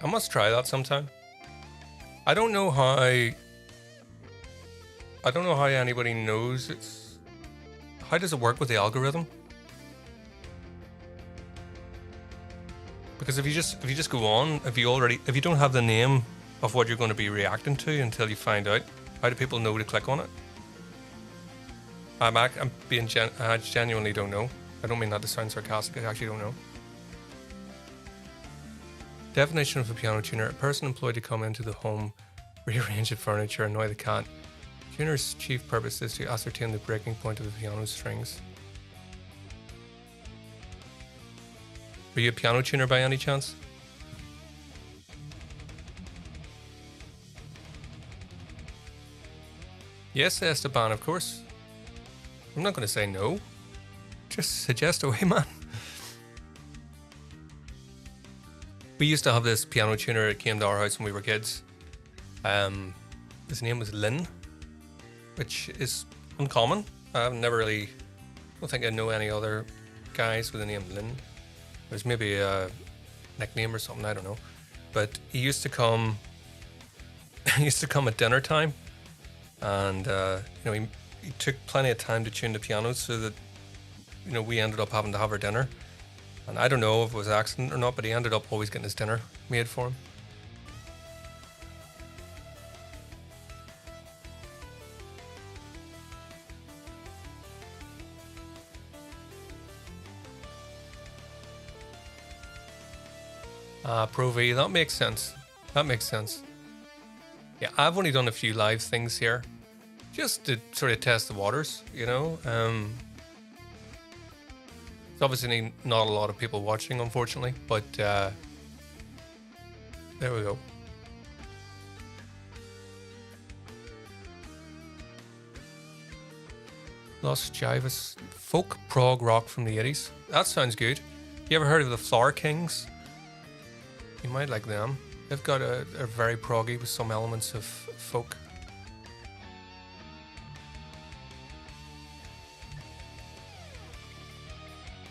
I must try that sometime. I don't know how anybody knows it's... How does it work with the algorithm? Because if you just go on, if you don't have the name of what you're going to be reacting to until you find out, how do people know to click on it? I genuinely don't know. I don't mean that to sound sarcastic, I actually don't know. Definition of a piano tuner: a person employed to come into the home, rearrange the furniture, annoy the cat. Tuner's chief purpose is to ascertain the breaking point of the piano strings. Are you a piano tuner by any chance? Yes, Esteban, of course. I'm not going to say no. Just suggest away, man. We used to have this piano tuner that came to our house when we were kids. His name was Lynn, which is uncommon. I don't think I know any other guys with the name Lynn. There's maybe a nickname or something, I don't know. But he used to come at dinner time, and he took plenty of time to tune the piano, so that we ended up having to have our dinner. And I don't know if it was an accident or not, but he ended up always getting his dinner made for him. Pro V, that makes sense. That makes sense. Yeah, I've only done a few live things here, just to sort of test the waters, There's obviously not a lot of people watching, unfortunately, but there we go. Los Jivas, folk prog rock from the 80s. That sounds good. You ever heard of the Flower Kings? You might like them. They've got a very proggy with some elements of folk.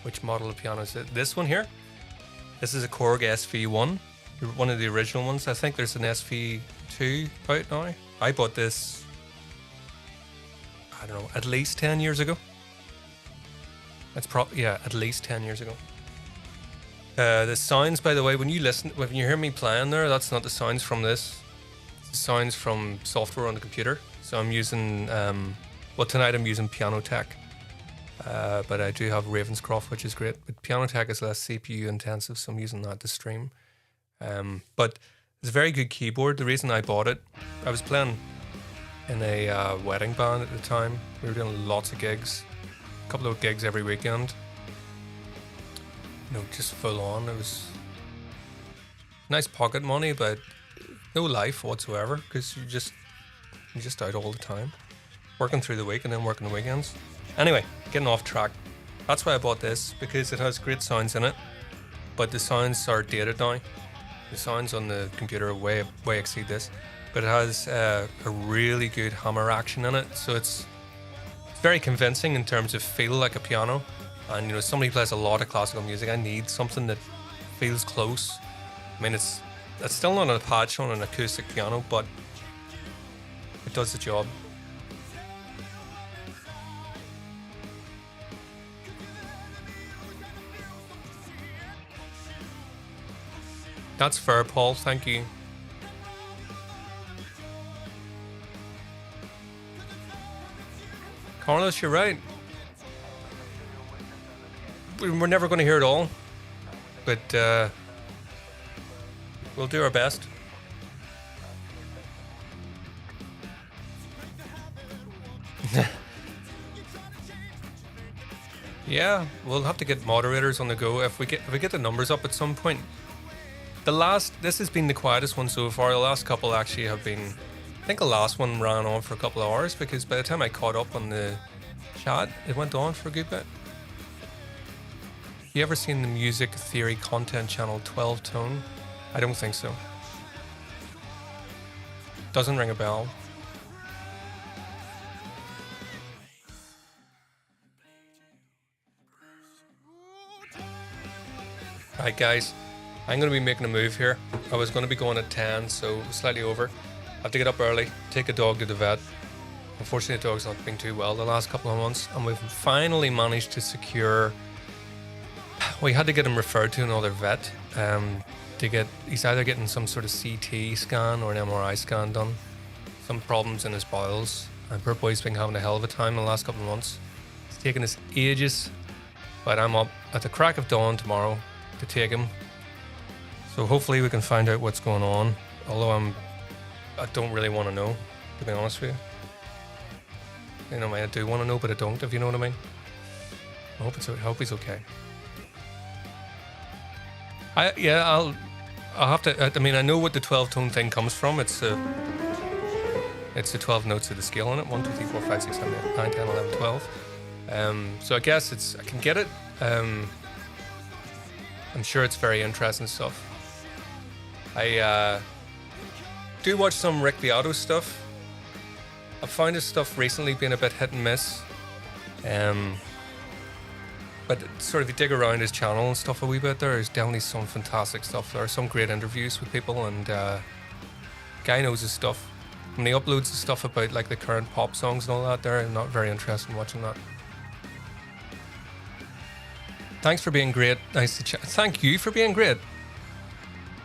Which model of piano is it? This one here? This is a Korg SV1, one of the original ones. I think there's an SV2 out now. I bought this, I don't know, at least 10 years ago. At least 10 years ago. The sounds, by the way, when you hear me playing there, that's not the sounds from this. It's the sounds from software on the computer. So I'm using, tonight I'm using Piano Tech. But I do have Ravenscroft, which is great. But Piano Tech is less CPU intensive, so I'm using that to stream. But it's a very good keyboard. The reason I bought it, I was playing in a wedding band at the time. We were doing lots of gigs, a couple of gigs every weekend. Just full on. It was nice pocket money, but no life whatsoever, because you're just out all the time, working through the week and then working the weekends. Anyway, getting off track. That's why I bought this, because it has great sounds in it, but the sounds are dated now. The sounds on the computer way exceed this, but it has a really good hammer action in it, so it's very convincing in terms of feel like a piano. And somebody plays a lot of classical music. I need something that feels close. I mean, it's still not a patch on an acoustic piano, but it does the job. That's fair, Paul. Thank you. Carlos, you're right. We're never going to hear it all, but we'll do our best. Yeah, we'll have to get moderators on the go if we get the numbers up at some point. This has been the quietest one so far. The last couple actually have been, I think the last one ran on for a couple of hours because by the time I caught up on the chat, it went on for a good bit. You ever seen the music theory content channel 12 Tone? I don't think so. Doesn't ring a bell. Alright guys, I'm going to be making a move here. I was going to be going at 10, so slightly over. I have to get up early, take a dog to the vet. Unfortunately, the dog's not been too well the last couple of months, and we've finally managed to secure... We had to get him referred to another vet he's either getting some sort of CT scan or an MRI scan done. Some problems in his bowels, and poor boy's been having a hell of a time in the last couple of months. It's taken us ages, but I'm up at the crack of dawn tomorrow to take him. So hopefully we can find out what's going on. Although I don't really want to know, to be honest with you. You know, I do want to know, but I don't, if you know what I mean. I hope he's okay. I'll have to. I mean, I know what the 12 tone thing comes from. It's the 12 notes of the scale in it. 1, 2, 3, 4, 5, 6, 7, 8, 9, 10, 11, 12. So I guess I can get it. I'm sure it's very interesting stuff. I do watch some Rick Beato stuff. I've found his stuff recently being a bit hit and miss. But sort of if you dig around his channel and stuff a wee bit, there's definitely some fantastic stuff. There are some great interviews with people, and guy knows his stuff. When he uploads the stuff about like the current pop songs and all that there, I'm not very interested in watching that. Thanks for being great. Nice to chat. Thank you for being great.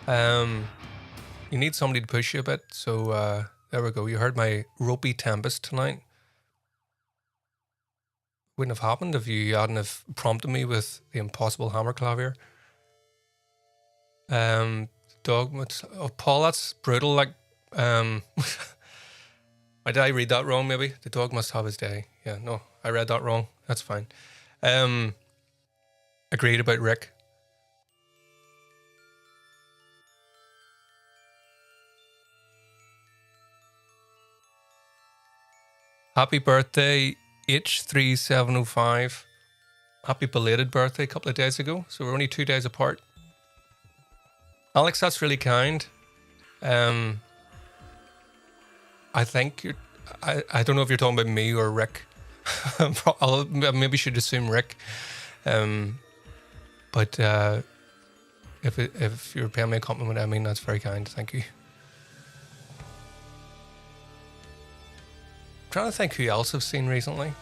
You need somebody to push you a bit, so there we go. You heard my ropey tempest tonight. Wouldn't have happened if you hadn't have prompted me with the impossible hammer clavier. Paul, that's brutal. Like, did I read that wrong? Maybe the dog must have his day. Yeah, no, I read that wrong. That's fine. Agreed about Rick. Happy birthday, H3705. Happy belated birthday a couple of days ago. So we're only 2 days apart. Alex, that's really kind. I think you're... I don't know if you're talking about me or Rick. I maybe should assume Rick. But if you're paying me a compliment, I mean, that's very kind. Thank you. I'm trying to think who else I've seen recently.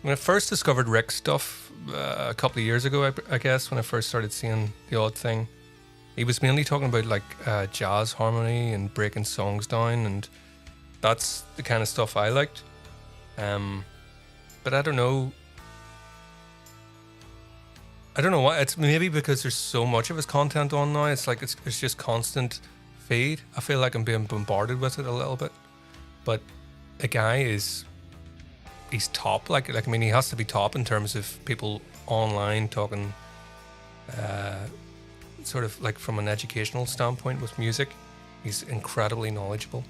When I first discovered Rick's stuff a couple of years ago, I guess, when I first started seeing the odd thing, he was mainly talking about like jazz harmony and breaking songs down, and that's the kind of stuff I liked. But I don't know. I don't know why. It's maybe because there's so much of his content on now. It's like it's just constant feed. I feel like I'm being bombarded with it a little bit. But the guy he's top. Like I mean, he has to be top in terms of people online talking, sort of like from an educational standpoint with music. He's incredibly knowledgeable.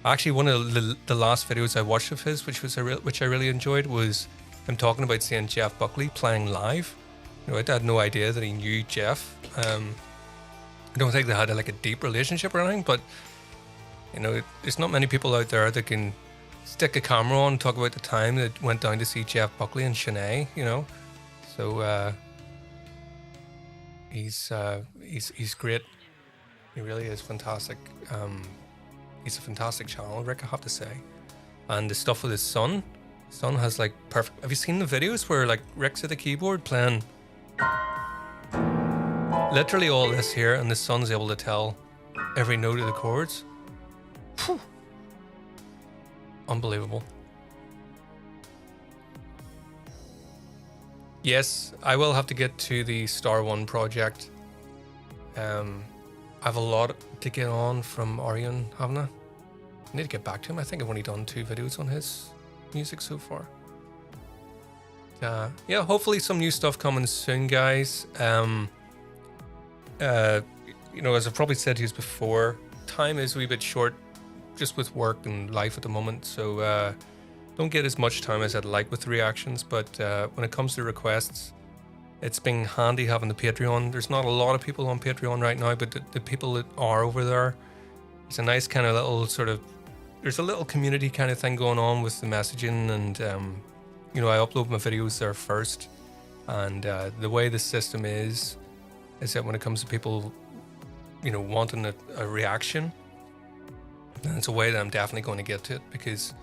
Actually, one of the last videos I watched of his, which I really enjoyed, was him talking about seeing Jeff Buckley playing live. You know, I had no idea that he knew Jeff. I don't think they had like a deep relationship or anything, but you know, there's not many people out there that can stick a camera on and talk about the time that went down to see Jeff Buckley and Shanae, you know. So he's great. He really is fantastic. He's a fantastic channel, Rick, I have to say. And the stuff with his son has like perfect. Have you seen the videos where like Rick's at the keyboard playing literally all this here, and the son's able to tell every note of the chords? Whew. Unbelievable. Yes, I will have to get to the Star One project. I have a lot to get on from Orion, haven't I? I need to get back to him. I think I've only done 2 videos on his music so far. Yeah, hopefully some new stuff coming soon, guys. You know, as I've probably said to you before, time is a wee bit short just with work and life at the moment. So don't get as much time as I'd like with the reactions. But when it comes to requests, it's been handy having the Patreon. There's not a lot of people on Patreon right now, but the people that are over there, it's a nice kind of little sort of, there's a little community kind of thing going on with the messaging. And, you know, I upload my videos there first. And the way the system is that when it comes to people, you know, wanting a reaction, then it's a way that I'm definitely going to get to it, because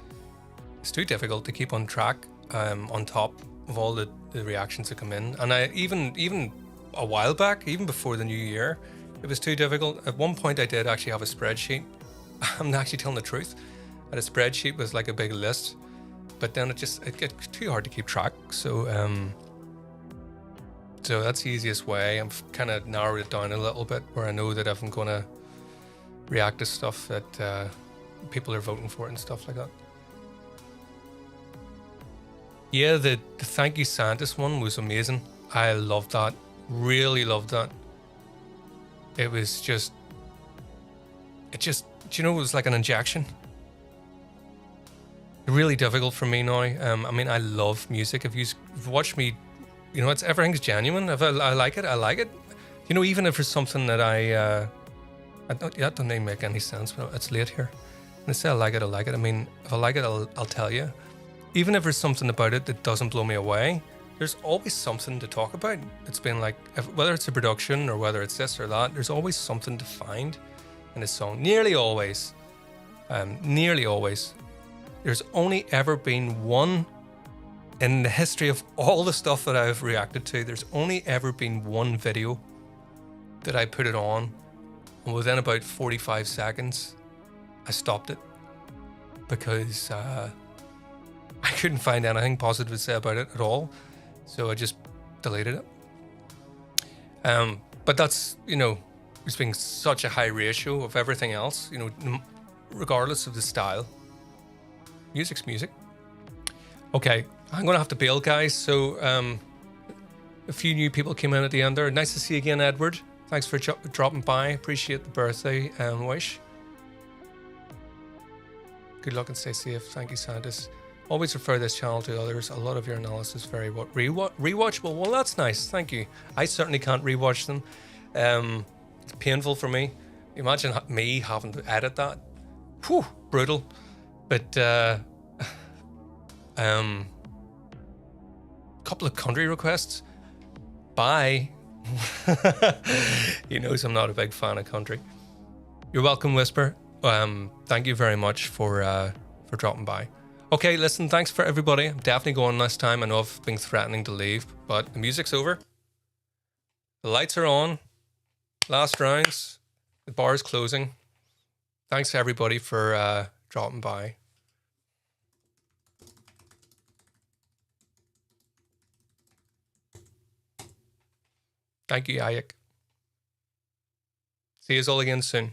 it's too difficult to keep on track, on top of all the reactions that come in. And I even a while back, even before the new year, it was too difficult. At one point I did actually have a spreadsheet. I'm actually telling the truth. I had a spreadsheet with like a big list, but then it gets too hard to keep track. So so that's the easiest way. I've kind of narrowed it down a little bit, where I know that if I'm going to react to stuff that people are voting for and stuff like that. Yeah, the Thank You Scientist one was amazing. I loved that. Really loved that. It was just, do you know, it was like an injection. Really difficult for me now. I mean, I love music. If you've watched me, you know, everything's genuine. If I like it, I like it. You know, even if it's something that that doesn't even make any sense, but it's late here. And I say I like it, I like it. I mean, if I like it, I'll tell you. Even if there's something about it that doesn't blow me away, there's always something to talk about. It's been like, whether it's a production or whether it's this or that, there's always something to find in a song. Nearly always. There's only ever been one, in the history of all the stuff that I've reacted to, there's only ever been one video that I put it on, and within about 45 seconds, I stopped it, because I couldn't find anything positive to say about it at all. So I just deleted it. But that's, you know, it's been such a high ratio of everything else, you know, regardless of the style. Music's music. Okay, I'm going to have to bail, guys. So a few new people came in at the end there. Nice to see you again, Edward. Thanks for dropping by. Appreciate the birthday wish. Good luck and stay safe. Thank you, Sandus. Always refer this channel to others. A lot of your analysis is very rewatchable. Well, that's nice. Thank you. I certainly can't rewatch them. It's painful for me. Imagine me having to edit that. Whew, brutal. But couple of country requests. Bye. He knows I'm not a big fan of country. You're welcome, Whisper. Thank you very much for dropping by. Okay, listen, thanks for everybody. I'm definitely going this time. I know I've been threatening to leave, but the music's over. The lights are on. Last rounds. The bar's closing. Thanks to everybody for dropping by. Thank you, Ayik. See you all again soon.